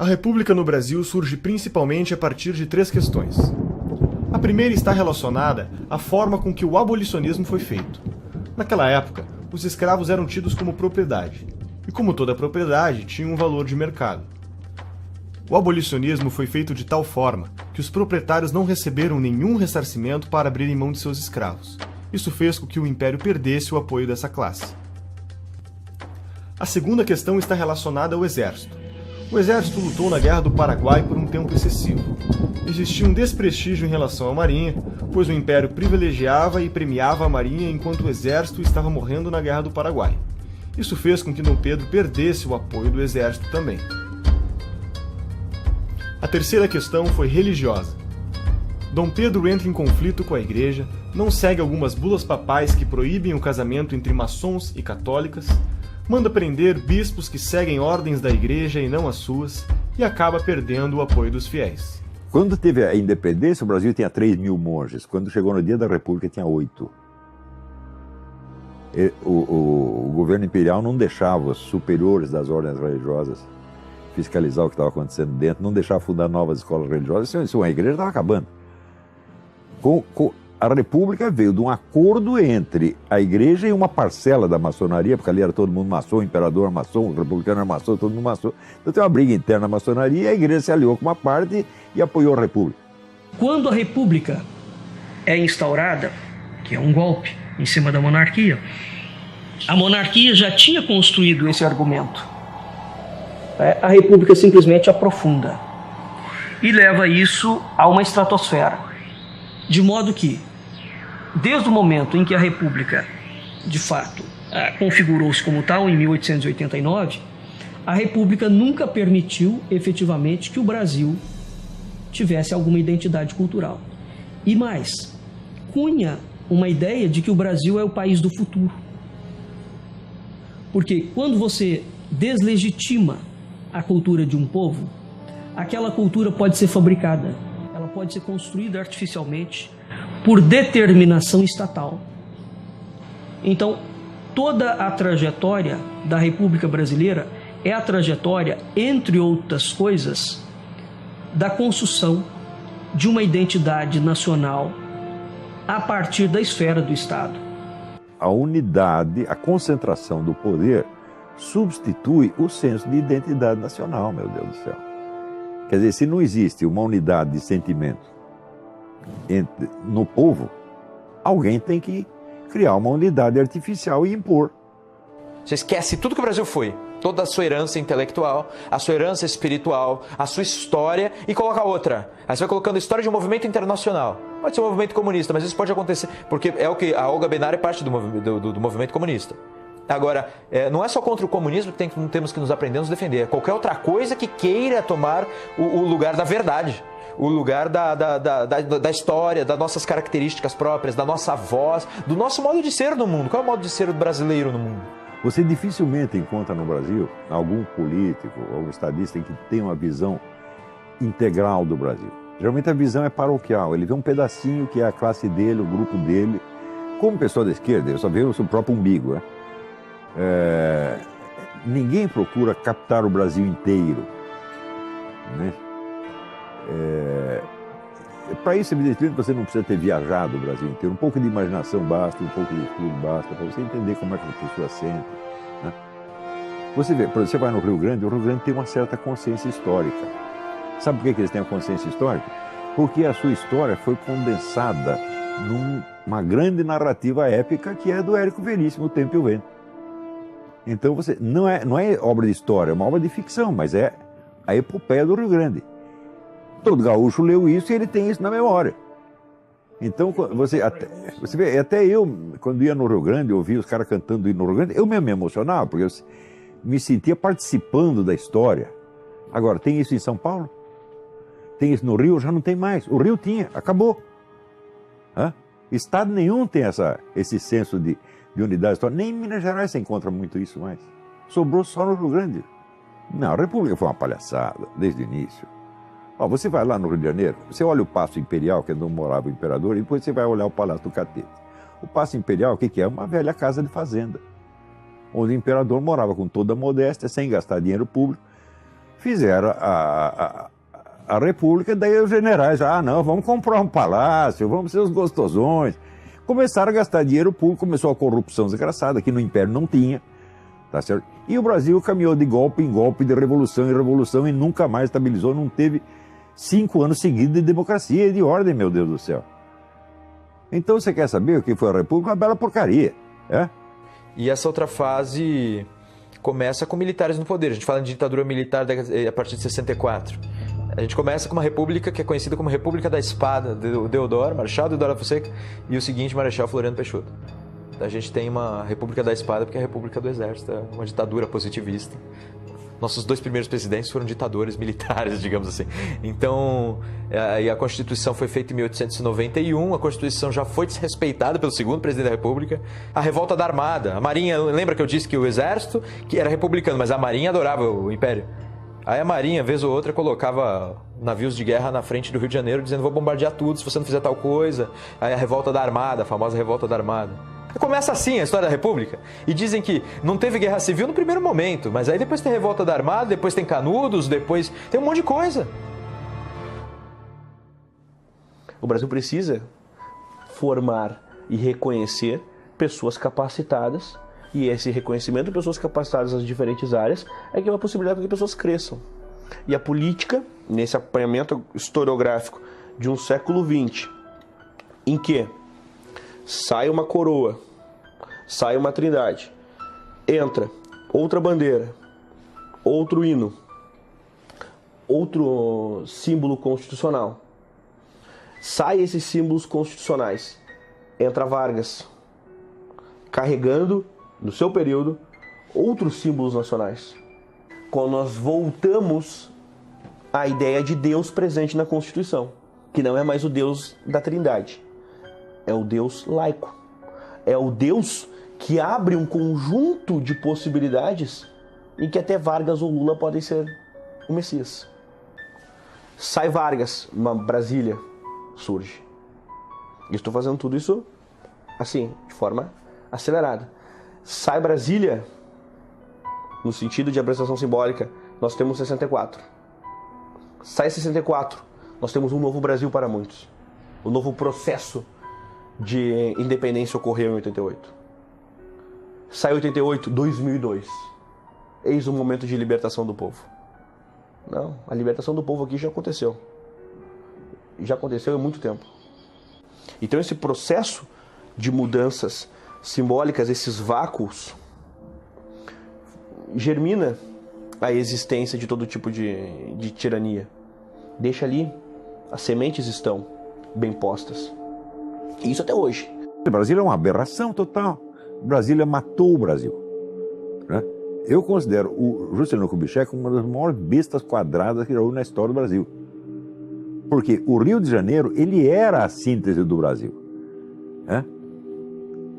A República no Brasil surge principalmente a partir de três questões. A primeira está relacionada à forma com que o abolicionismo foi feito. Naquela época, os escravos eram tidos como propriedade, e como toda propriedade, tinham um valor de mercado. O abolicionismo foi feito de tal forma que os proprietários não receberam nenhum ressarcimento para abrirem mão de seus escravos. Isso fez com que o Império perdesse o apoio dessa classe. A segunda questão está relacionada ao exército. O exército lutou na Guerra do Paraguai por um tempo excessivo. Existia um desprestígio em relação à marinha, pois o Império privilegiava e premiava a marinha enquanto o exército estava morrendo na Guerra do Paraguai. Isso fez com que Dom Pedro perdesse o apoio do exército também. A terceira questão foi religiosa. Dom Pedro entra em conflito com a igreja, não segue algumas bulas papais que proíbem o casamento entre maçons e católicas, manda prender bispos que seguem ordens da igreja e não as suas, e acaba perdendo o apoio dos fiéis. Quando teve a independência, o Brasil tinha 3.000 monges. Quando chegou no dia da República, tinha 8. O governo imperial não deixava os superiores das ordens religiosas fiscalizar o que estava acontecendo dentro, não deixava fundar novas escolas religiosas. Isso, a igreja estava acabando. A República veio de um acordo entre a igreja e uma parcela da maçonaria, porque ali era todo mundo maçom, o imperador maçom, o republicano era maçom, todo mundo maçom. Então tem uma briga interna na maçonaria e a igreja se aliou com uma parte e apoiou a República. Quando a República é instaurada, que é um golpe em cima da monarquia, a monarquia já tinha construído esse argumento. A República simplesmente aprofunda e leva isso a uma estratosfera. De modo que, desde o momento em que a República, de fato, configurou-se como tal, em 1889, a República nunca permitiu, efetivamente, que o Brasil tivesse alguma identidade cultural. E mais, cunha uma ideia de que o Brasil é o país do futuro. Porque quando você deslegitima a cultura de um povo, aquela cultura pode ser fabricada, ela pode ser construída artificialmente por determinação estatal. Então, toda a trajetória da República Brasileira é a trajetória, entre outras coisas, da construção de uma identidade nacional a partir da esfera do Estado. A unidade, a concentração do poder substitui o senso de identidade nacional, meu Deus do céu. Quer dizer, se não existe uma unidade de sentimento no povo, alguém tem que criar uma unidade artificial e impor. Você esquece tudo que o Brasil foi, toda a sua herança intelectual, a sua herança espiritual, a sua história e coloca outra. Aí você vai colocando a história de um movimento internacional. Pode ser um movimento comunista, mas isso pode acontecer, porque é o que a Olga Benário é parte do movimento comunista. Agora, não é só contra o comunismo que temos que nos aprender a nos defender. Qualquer outra coisa que queira tomar o lugar da verdade, o lugar da história, das nossas características próprias, da nossa voz, do nosso modo de ser no mundo. Qual é o modo de ser do brasileiro no mundo? Você dificilmente encontra no Brasil algum político ou estadista que tenha uma visão integral do Brasil. Geralmente a visão é paroquial, ele vê um pedacinho que é a classe dele, o grupo dele. Como pessoa da esquerda, ele só vê o seu próprio umbigo, né? Ninguém procura captar o Brasil inteiro, né? Para isso, evidentemente, você não precisa ter viajado o Brasil inteiro. Um pouco de imaginação basta, um pouco de estudo basta, para você entender como é que a pessoa sente, né? Você vê, por exemplo, você vai no Rio Grande, o Rio Grande tem uma certa consciência histórica. Sabe por que eles têm a consciência histórica? Porque a sua história foi condensada numa grande narrativa épica que é do Érico Veríssimo, O Tempo e o Vento. Então você não é obra de história, é uma obra de ficção, mas é a epopeia do Rio Grande. Todo gaúcho leu isso e ele tem isso na memória. Então você vê, até eu, quando ia no Rio Grande, eu ouvia os caras cantando no Rio Grande, eu mesmo me emocionava, porque eu me sentia participando da história. Agora, tem isso em São Paulo? Tem isso no Rio? Já não tem mais. O Rio tinha, acabou. Estado nenhum tem esse senso de unidade histórica. Nem em Minas Gerais você encontra muito isso mais. Sobrou só no Rio Grande. Não, a República foi uma palhaçada, desde o início. Você vai lá no Rio de Janeiro, você olha o Paço Imperial, que é onde morava o imperador, e depois você vai olhar o Palácio do Catete. O Paço Imperial, o que é? Uma velha casa de fazenda, onde o imperador morava com toda a modéstia, sem gastar dinheiro público, fizeram a República, daí os generais, não, vamos comprar um palácio, vamos ser os gostosões. Começaram a gastar dinheiro público, começou a corrupção desgraçada, que no Império não tinha, tá certo? E o Brasil caminhou de golpe em golpe, de revolução em revolução, e nunca mais estabilizou, não teve 5 anos seguidos de democracia e de ordem, meu Deus do céu. Então você quer saber o que foi a República? Uma bela porcaria, E essa outra fase começa com militares no poder. A gente fala de ditadura militar a partir de 64. A gente começa com uma república que é conhecida como República da Espada, do Deodoro, Marechal Deodoro da Fonseca, e o seguinte, Marechal Floriano Peixoto. A gente tem uma República da Espada porque é a República do Exército, é uma ditadura positivista. Nossos 2 primeiros presidentes foram ditadores militares, digamos assim. Então, a Constituição foi feita em 1891, a Constituição já foi desrespeitada pelo segundo presidente da República. A revolta da Armada, a Marinha, lembra que eu disse que o Exército que era republicano, mas a Marinha adorava o Império. Aí a Marinha, vez ou outra, colocava navios de guerra na frente do Rio de Janeiro, dizendo: vou bombardear tudo se você não fizer tal coisa. Aí a revolta da Armada, a famosa revolta da Armada. Começa assim a história da República. E dizem que não teve guerra civil no primeiro momento, mas aí depois tem revolta da Armada, depois tem Canudos, depois tem um monte de coisa. O Brasil precisa formar e reconhecer pessoas capacitadas, e esse reconhecimento de pessoas capacitadas nas diferentes áreas é que é uma possibilidade de que pessoas cresçam. E a política, nesse apanhamento historiográfico de um século XX, em que sai uma coroa, sai uma trindade, entra outra bandeira, outro hino, outro símbolo constitucional, sai esses símbolos constitucionais, entra Vargas, carregando, no seu período, outros símbolos nacionais. Quando nós voltamos à ideia de Deus presente na Constituição, que não é mais o Deus da Trindade, é o Deus laico, é o Deus que abre um conjunto de possibilidades em que até Vargas ou Lula podem ser o Messias. Sai Vargas, uma Brasília surge. E estou fazendo tudo isso assim, de forma acelerada. Sai Brasília, no sentido de apresentação simbólica, nós temos 64. Sai 64, nós temos um novo Brasil para muitos. O novo processo de independência ocorreu em 88. Sai 88, 2002. Eis o momento de libertação do povo. Não, a libertação do povo aqui já aconteceu. Já aconteceu há muito tempo. Então esse processo de mudanças simbólicas, esses vácuos, germina a existência de todo tipo de tirania. Deixa ali, as sementes estão bem postas. E isso até hoje. O Brasil é uma aberração total. Brasília matou o Brasil, né? Eu considero o Juscelino Kubitschek uma das maiores bestas quadradas que já houve na história do Brasil. Porque o Rio de Janeiro, ele era a síntese do Brasil, né?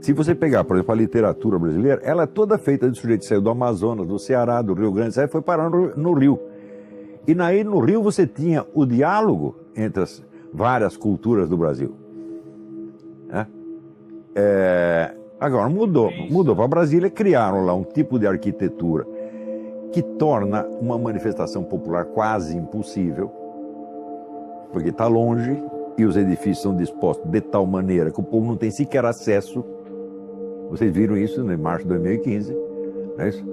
Se você pegar, por exemplo, a literatura brasileira, ela é toda feita de sujeito que saiu do Amazonas, do Ceará, do Rio Grande do Sul, e foi parar no Rio. E aí no Rio você tinha o diálogo entre as várias culturas do Brasil, né? Agora mudou para Brasília, criaram lá um tipo de arquitetura que torna uma manifestação popular quase impossível, porque está longe e os edifícios são dispostos de tal maneira que o povo não tem sequer acesso. Vocês viram isso em março de 2015, não é isso?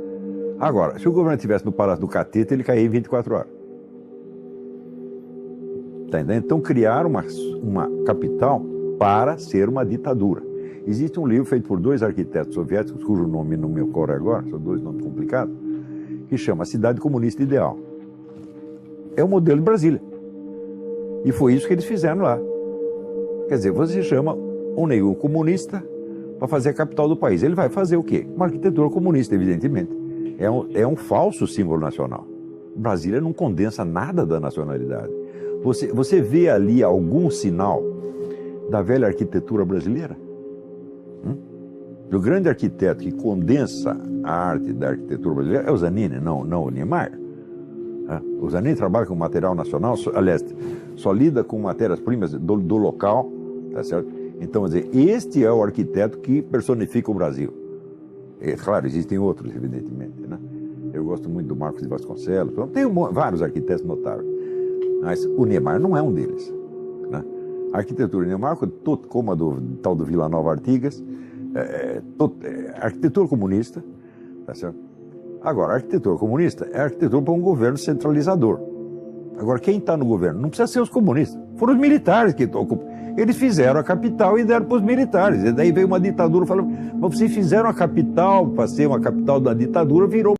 Agora, se o governo estivesse no Palácio do Catete, ele caía em 24 horas. Tá entendendo? Então criaram uma capital para ser uma ditadura. Existe um livro feito por 2 arquitetos soviéticos, cujo nome não me ocorre agora, são 2 nomes complicados, que chama Cidade Comunista Ideal. É o modelo de Brasília. E foi isso que eles fizeram lá. Quer dizer, você chama um negro comunista para fazer a capital do país. Ele vai fazer o quê? Uma arquitetura comunista, evidentemente. É um falso símbolo nacional. Brasília não condensa nada da nacionalidade. Você vê ali algum sinal da velha arquitetura brasileira? O grande arquiteto que condensa a arte da arquitetura brasileira é o Zanini, não o Niemeyer. O Zanini trabalha com material nacional, aliás, só lida com matérias-primas do local, tá certo? Então, quer dizer, este é o arquiteto que personifica o Brasil. Claro, existem outros, evidentemente, né? Eu gosto muito do Marcos de Vasconcelos. Tem vários arquitetos notáveis. Mas o Niemeyer não é um deles. Né? A arquitetura Niemeyer, como a do tal do Vila Nova Artigas, arquitetura comunista. Tá certo? Agora, a arquitetura comunista é arquitetura para um governo centralizador. Agora, quem está no governo? Não precisa ser os comunistas. Foram os militares que ocupam. Eles fizeram a capital e deram para os militares. E daí veio uma ditadura falando, mas vocês fizeram a capital para ser uma capital da ditadura, virou